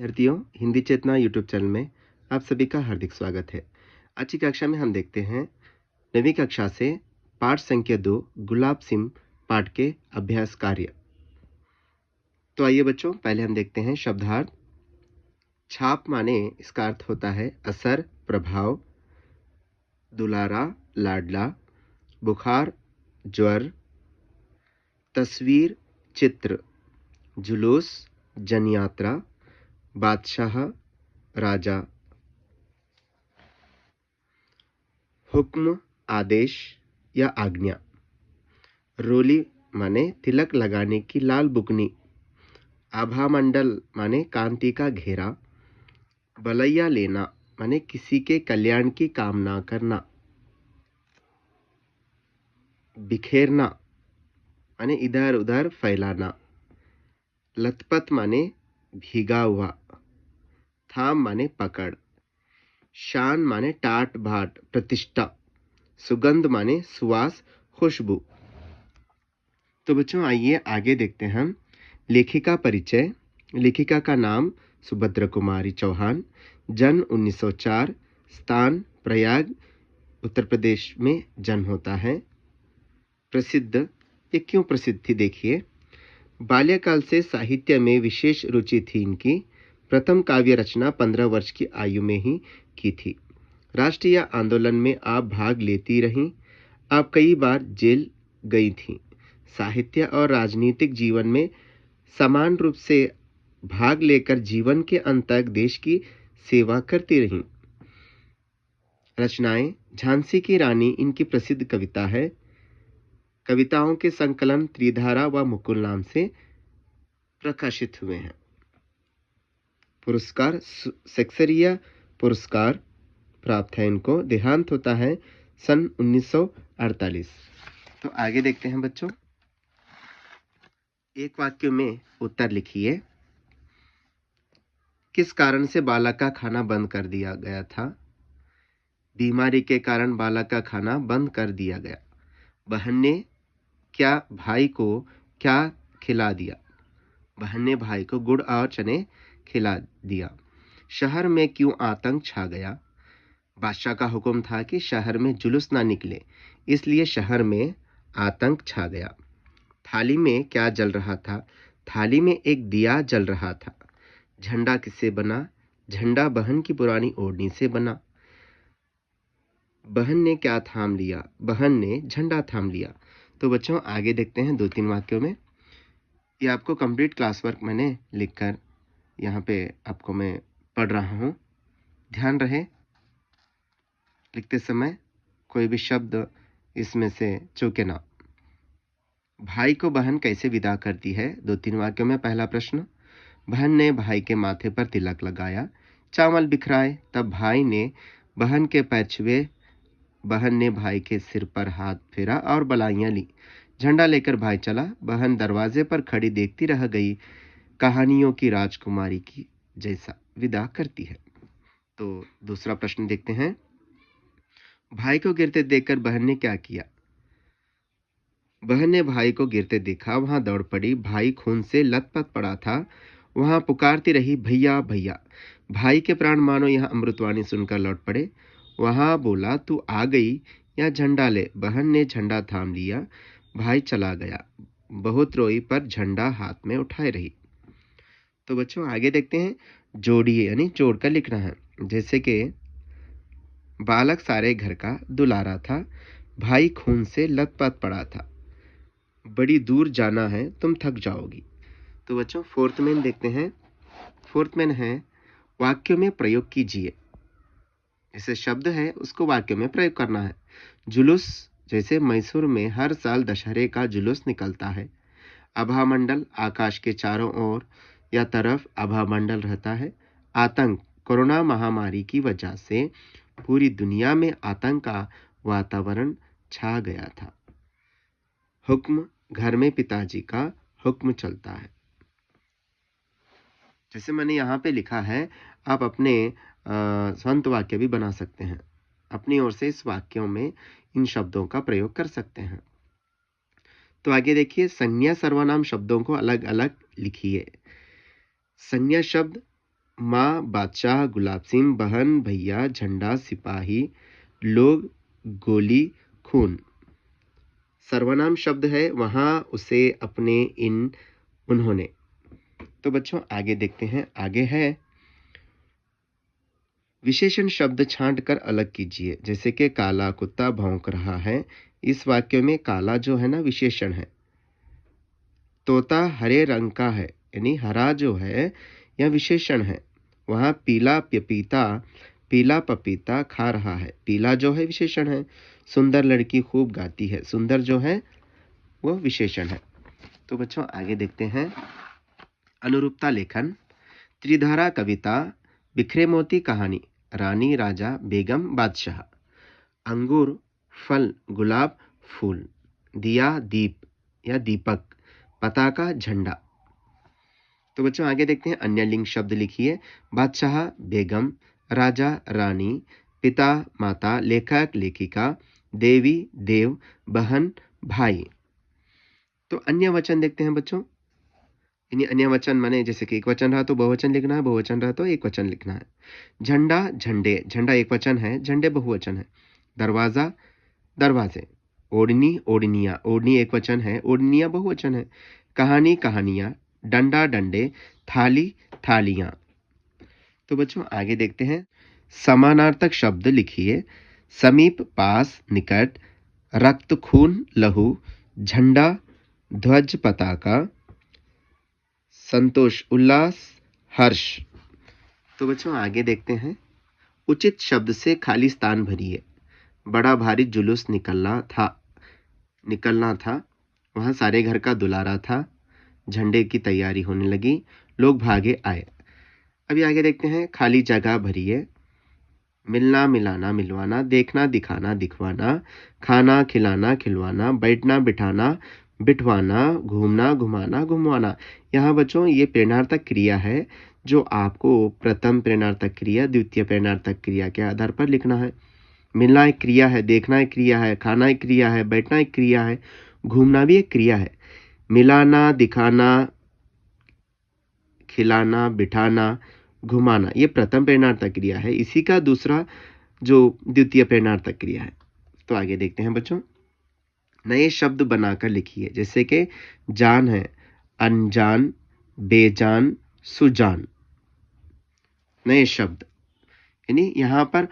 विद्यार्थियों, हिंदी चेतना YouTube channel में आप सभी का हार्दिक स्वागत है। आज की कक्षा में हम देखते हैं 9वीं कक्षा से पाठ संख्या 2 गुलाब सिंह पाठ के अभ्यास कार्य। तो आइए बच्चों, पहले हम देखते हैं शब्दार्थ। छाप माने इसका अर्थ होता है असर, प्रभाव। दुलारा, लाडला। बुखार, ज्वर। तस्वीर, चित्र। जुलूस, जनयात्रा। बादशाह, राजा। हुक्म, आदेश या आज्ञा। रोली माने तिलक लगाने की लाल बुकनी। आभामंडल माने कांति का घेरा। बलैया लेना माने किसी के कल्याण की कामना करना। बिखेरना माने इधर उधर फैलाना। लथपथ माने भीगा हुआ। थाम माने पकड़। शान माने टाट बाट, प्रतिष्ठा। सुगंध माने सुवास, खुशबू। तो बच्चों आइए आगे देखते हैं हम। लेखिका परिचय। लेखिका का नाम सुभद्रा कुमारी चौहान। जन्म 1904। स्थान प्रयाग, उत्तर प्रदेश में जन्म होता है। प्रसिद्ध, ये क्यों प्रसिद्ध थी देखिए। बाल्यकाल से साहित्य में विशेष रुचि थी इनकी। प्रथम काव्य रचना 15 वर्ष की आयु में ही की थी। राष्ट्रीय आंदोलन में आप भाग लेती रहीं। आप कई बार जेल गई थीं। साहित्य और राजनीतिक जीवन में समान रूप से भाग लेकर जीवन के अंत तक देश की सेवा करती रहीं। रचनाएं। झांसी की रानी इनकी प्रसिद्ध कविता है। कविताओं के संकलन त्रिधारा व मुकुल नाम से प्रकाशित हुए हैं। पुरस्कार। शेक्सपियर पुरस्कार प्राप्त है इनको। देहांत होता है सन 1948। तो आगे देखते हैं बच्चों। एक वाक्य में उत्तर लिखिए। किस कारण से बालक का खाना बंद कर दिया गया था? बीमारी के कारण बालक का खाना बंद कर दिया गया। बहन ने क्या भाई को क्या खिला दिया? बहन ने भाई को गुड़ और चने खिला दिया। शहर में क्यों आतंक छा गया? बादशाह का हुक्म था कि शहर में जुलूस ना निकले, इसलिए शहर में आतंक छा गया। थाली में क्या जल रहा था? थाली में एक दिया जल रहा था। झंडा किससे बना? झंडा बहन की पुरानी ओढ़नी से बना। बहन ने क्या थाम लिया? बहन ने झंडा थाम लिया। तो बच्चों आगे देखते हैं 2-3 वाक्यों में। ये आपको कंप्लीट क्लास वर्क मैंने लिखकर यहाँ पे आपको मैं पढ़ रहा हूँ। ध्यान रहे लिखते समय कोई भी शब्द इसमें से चूके ना। भाई को बहन कैसे विदा करती है? 2-3 वाक्यों में। पहला प्रश्न। बहन ने भाई के माथे पर तिलक लगाया, चावल बिखराए, तब भाई ने बहन के पैर छुए। बहन ने भाई के सिर पर हाथ फेरा और बधाइयां ली। झंडा लेकर भाई चला। बहन दरवाजे पर खड़ी देखती रह गई, कहानियों की राजकुमारी की जैसा विदा करती है। तो दूसरा प्रश्न देखते हैं। भाई को गिरते देखकर बहन ने क्या किया? बहन ने भाई को गिरते देखा, वहां दौड़ पड़ी। भाई खून से लथपथ पड़ा था, वहां पुकारती रही, भैया भैया। भाई के प्राण मानो यह अमृतवाणी सुनकर लौट पड़े। वहां बोला, तू आ गई, या झंडा ले। बहन ने झंडा थाम लिया। भाई चला गया। बहुत रोई पर झंडा हाथ में उठाए रही। तो बच्चों आगे देखते हैं। जोड़िए यानी जोड़कर लिखना है। जैसे कि बालक सारे घर का दुलारा था, भाई खून से लथपथ पड़ा था, बड़ी दूर जाना है, तुम थक जाओगी। तो बच्चों फोर्थ मैन देखते हैं। फोर्थ मैन है वाक्यों में प्रयोग कीजिए। जैसे शब्द है उसको वाक्यों में प्रयोग करना है। जुलूस, जैसे मैसूर में हर साल दशहरे का जुलूस निकलता है। आभामंडल, आकाश के चारों ओर या तरफ आभामंडल रहता है। आतंक, कोरोना महामारी की वजह से पूरी दुनिया में आतंक का वातावरण छा गया था। हुक्म, घर में पिताजी का हुक्म चलता है। जैसे मैंने यहाँ पे लिखा है, आप अपने स्वंत वाक्य भी बना सकते हैं। अपनी ओर से इस वाक्यों में इन शब्दों का प्रयोग कर सकते हैं। तो आगे देखिए, संज्ञा सर्वनाम शब्दों को अलग अलग लिखिए। संज्ञा शब्द माँ, बादशाह, गुलाब सिंह, बहन, भैया, झंडा, सिपाही, लोग, गोली, खून। सर्वनाम शब्द है, वहां, उसे, अपने, इन, उन्होंने। तो बच्चों आगे देखते हैं। आगे है विशेषण शब्द छांट कर अलग कीजिए। जैसे कि काला कुत्ता भौंक रहा है, इस वाक्य में काला जो है ना विशेषण है। तोता हरे रंग का है, यानी हरा जो है यह विशेषण है। वहां पीला पपीता खा रहा है, पीला जो है विशेषण है। सुंदर लड़की खूब गाती है, सुंदर जो है वो विशेषण है। तो बच्चों आगे देखते हैं। अनुरूपता लेखन, त्रिधारा कविता, बिखरे मोती कहानी, रानी राजा बेगम बादशाह। अंगूर फल, गुलाब फूल, दिया दीप या दीपक, पताका झंडा। तो बच्चों आगे देखते हैं। अन्य लिंग शब्द लिखिए। बादशाह बेगम, राजा रानी, पिता माता, लेखक लेखिका, देवी देव, बहन भाई। तो अन्य वचन देखते हैं बच्चों। यानी अन्य वचन माने जैसे कि एक वचन रहा तो बहुवचन लिखना है, बहुवचन रहा तो एक वचन लिखना है। झंडा झंडे, झंडा एक वचन है, झंडे बहुवचन है। दरवाजा दरवाजे। ओढ़नी ओढ़निया, ओढ़नी एक वचन है, ओढ़निया बहुवचन है। कहानी कहानियां, डंडा डंडे, थाली थालियां। तो बच्चों आगे देखते हैं। समानार्थक शब्द लिखिए। समीप पास निकट, रक्त खून लहू, झंडा ध्वज पताका, संतोष उल्लास हर्ष। तो बच्चों आगे देखते हैं। उचित शब्द से खाली स्थान भरिए। बड़ा भारी जुलूस निकलना था। वहां सारे घर का दुलारा था। झंडे की तैयारी होने लगी। लोग भागे आए। अभी आगे देखते हैं। खाली जगह भरिए। मिलना मिलाना मिलवाना, देखना दिखाना दिखवाना, खाना खिलाना खिलवाना, बैठना बिठाना बिठवाना, घूमना घुमाना घुमवाना। यहाँ बच्चों ये प्रेरणार्थक क्रिया है जो आपको प्रथम प्रेरणार्थक क्रिया, द्वितीय प्रेरणार्थक क्रिया के आधार पर लिखना है। मिलना एक क्रिया है, देखना एक क्रिया है, खाना एक क्रिया है, बैठना एक क्रिया है, घूमना भी एक क्रिया है। मिलाना दिखाना खिलाना बिठाना घुमाना ये प्रथम प्रेरणार्थक क्रिया है। इसी का दूसरा जो द्वितीय प्रेरणार्थक क्रिया है। तो आगे देखते हैं बच्चों। नए शब्द बनाकर लिखिए। जैसे कि जान है, अनजान, बेजान, सुजान। नए शब्द यानी यहाँ पर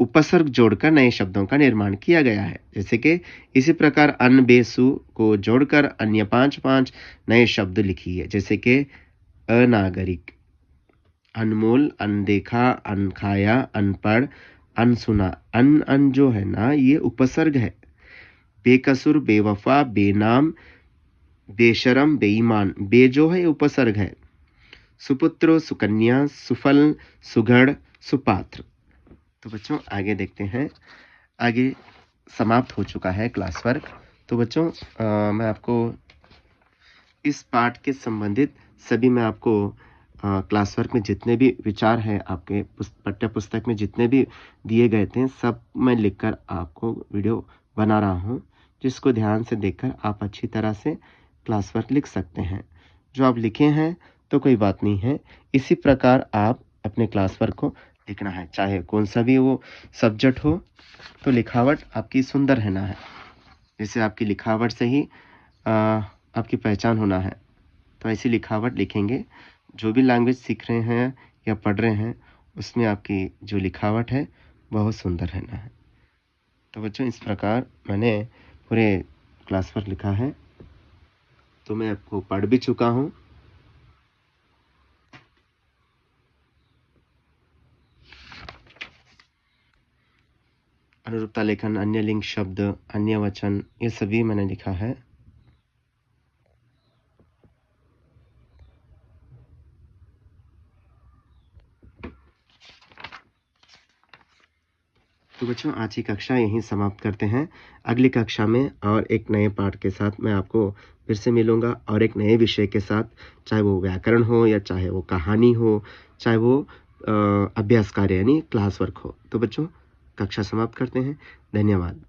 उपसर्ग जोड़कर नए शब्दों का निर्माण किया गया है। जैसे कि इसी प्रकार अन बेसु को जोड़कर अन्य 5 नए शब्द लिखिए। जैसे कि अनागरिक, अनमोल, अनदेखा, अनखाया, अनपढ़, अनसुना। अन जो है ना ये उपसर्ग है। बेकसूर, बेवफा, बेनाम, बेशरम, बेईमान। बे जो है उपसर्ग है। सुपुत्र, सुकन्या, सुफल, सुघड़, सुपात्र। तो बच्चों आगे देखते हैं। आगे समाप्त हो चुका है क्लास वर्क। तो बच्चों मैं आपको इस पाठ के संबंधित सभी मैं आपको क्लास वर्क में जितने भी विचार हैं आपके पाठ्य पुस्तक में जितने भी दिए गए थे सब मैं लिखकर आपको वीडियो बना रहा हूँ, जिसको ध्यान से देखकर आप अच्छी तरह से क्लास वर्क लिख सकते हैं। जो आप लिखे हैं तो कोई बात नहीं है, इसी प्रकार आप अपने क्लास वर्क को लिखना है, चाहे कौन सा भी वो सब्जेक्ट हो। तो लिखावट आपकी सुंदर रहना है। जैसे आपकी लिखावट से ही आपकी पहचान होना है, तो ऐसी लिखावट लिखेंगे। जो भी लैंग्वेज सीख रहे हैं या पढ़ रहे हैं उसमें आपकी जो लिखावट है बहुत सुंदर रहना है। तो बच्चों इस प्रकार मैंने पूरे क्लास वर्क लिखा है, तो मैं आपको पढ़ भी चुका हूँ। अनुरूपता लेखन, अन्य लिंग शब्द, अन्य वचन, ये सभी मैंने लिखा है। तो बच्चों आज की कक्षा यहीं समाप्त करते हैं। अगली कक्षा में और एक नए पाठ के साथ मैं आपको फिर से मिलूंगा और एक नए विषय के साथ, चाहे वो व्याकरण हो या चाहे वो कहानी हो, चाहे वो अभ्यास कार्य यानी क्लास वर्क हो। तो बच्चों कक्षा समाप्त करते हैं। धन्यवाद।